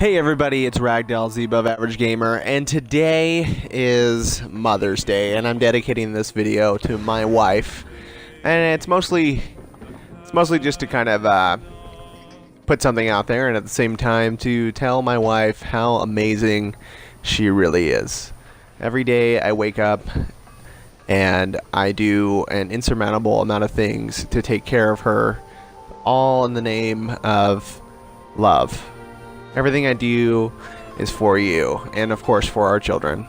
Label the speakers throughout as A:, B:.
A: Hey everybody, it's Ragdoll Z Above Average Gamer, and today is Mother's Day, and I'm dedicating this video to my wife. And it's mostly just to kind of put something out there, and at the same time to tell my wife how amazing she really is. Every day I wake up and I do an insurmountable amount of things to take care of her, all in the name of love. Everything I do is for you, and of course for our children.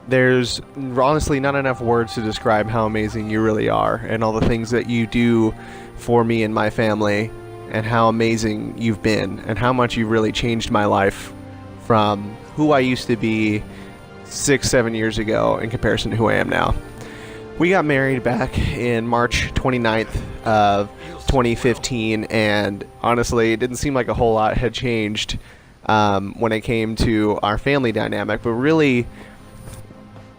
A: There's honestly not enough words to describe how amazing you really are, and all the things that you do for me and my family, and how amazing you've been, and how much you've really changed my life from who I used to be 6-7 years ago in comparison to who I am now. We got married back in March 29th of 2015, and honestly, it didn't seem like a whole lot had changed when it came to our family dynamic, but really,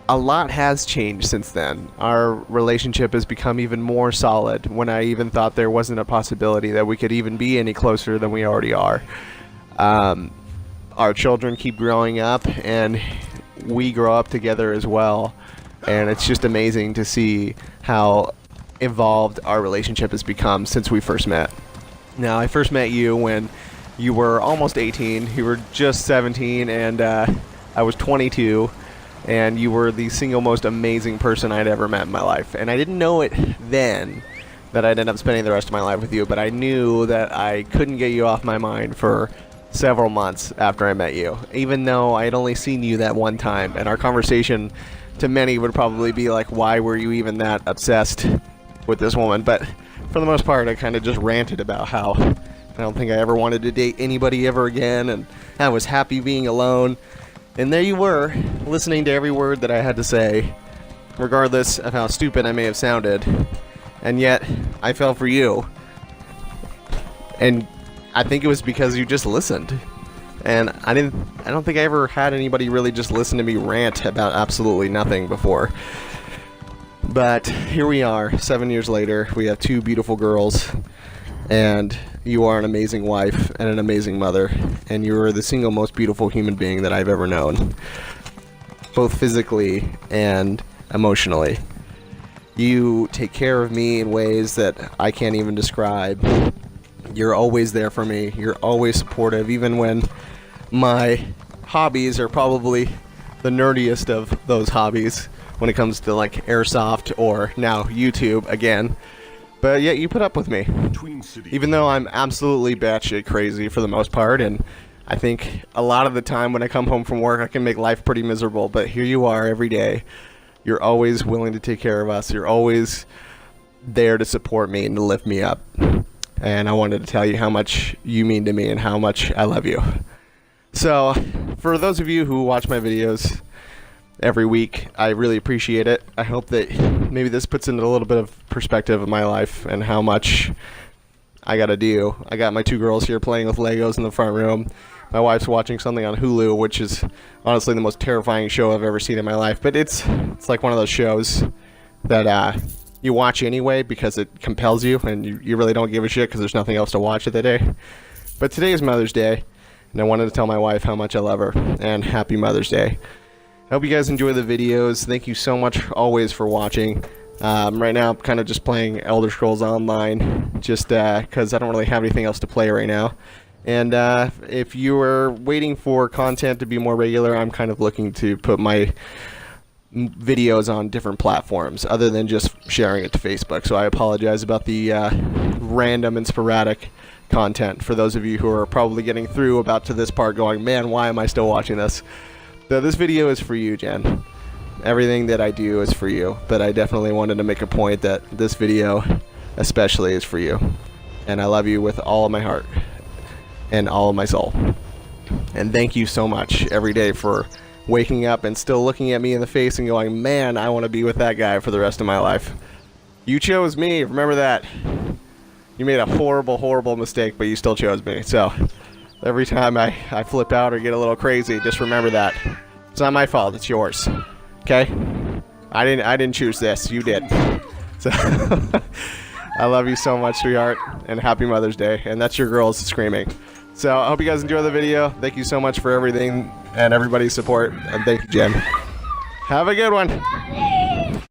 A: a lot has changed since then. Our relationship has become even more solid when I even thought there wasn't a possibility that we could even be any closer than we already are. Our children keep growing up, and we grow up together as well. And it's just amazing to see how evolved our relationship has become since we first met. Now, I first met you when you were almost 18. You were just 17, and I was 22. And you were the single most amazing person I'd ever met in my life. And I didn't know it then that I'd end up spending the rest of my life with you, but I knew that I couldn't get you off my mind for several months after I met you, even though I had only seen you that one time. And our conversation to many would probably be like, why were you even that obsessed with this woman? But for the most part, I kind of just ranted about how I don't think I ever wanted to date anybody ever again, and I was happy being alone. And there you were, listening to every word that I had to say, regardless of how stupid I may have sounded. And yet, I fell for you. And I think it was because you just listened. And I don't think I ever had anybody really just listen to me rant about absolutely nothing before. But here we are, 7 years later. We have two beautiful girls, and you are an amazing wife and an amazing mother, and you are the single most beautiful human being that I've ever known, both physically and emotionally. You take care of me in ways that I can't even describe. You're always there for me. You're always supportive, even when my hobbies are probably the nerdiest of those hobbies when it comes to like airsoft or now YouTube again. But yet you put up with me, even though I'm absolutely batshit crazy for the most part, and I think a lot of the time when I come home from work I can make life pretty miserable, but here you are every day. You're always willing to take care of us. You're always there to support me and to lift me up. And I wanted to tell you how much you mean to me and how much I love you. So, for those of you who watch my videos every week, I really appreciate it. I hope that maybe this puts into a little bit of perspective of my life and how much I gotta do. I got my two girls here playing with Legos in the front room. My wife's watching something on Hulu, which is honestly the most terrifying show I've ever seen in my life. But it's like one of those shows that you watch anyway because it compels you, and you really don't give a shit because there's nothing else to watch of the day. But today is Mother's Day, and I wanted to tell my wife how much I love her, and happy Mother's Day. I hope you guys enjoy the videos. Thank you so much always for watching. Right now I'm kind of just playing Elder Scrolls Online, just because I don't really have anything else to play right now. And if you are waiting for content to be more regular, I'm kind of looking to put my videos on different platforms other than just sharing it to Facebook. So I apologize about the random and sporadic content for those of you who are probably getting through about to this part going, man, why am I still watching this? So this video is for you, Jen. Everything that I do is for you, but I definitely wanted to make a point that this video especially is for you. And I love you with all of my heart and all of my soul. And thank you so much every day for waking up and still looking at me in the face and going, man, I want to be with that guy for the rest of my life. You chose me, remember that. You made a horrible, horrible mistake, but you still chose me. So every time I flip out or get a little crazy, just remember that. It's not my fault, it's yours. Okay? I didn't choose this, you did. So I love you so much, sweetheart, and happy Mother's Day. And that's your girls screaming. So I hope you guys enjoy the video. Thank you so much for everything and everybody's support. And thank you, Jen. Have a good one.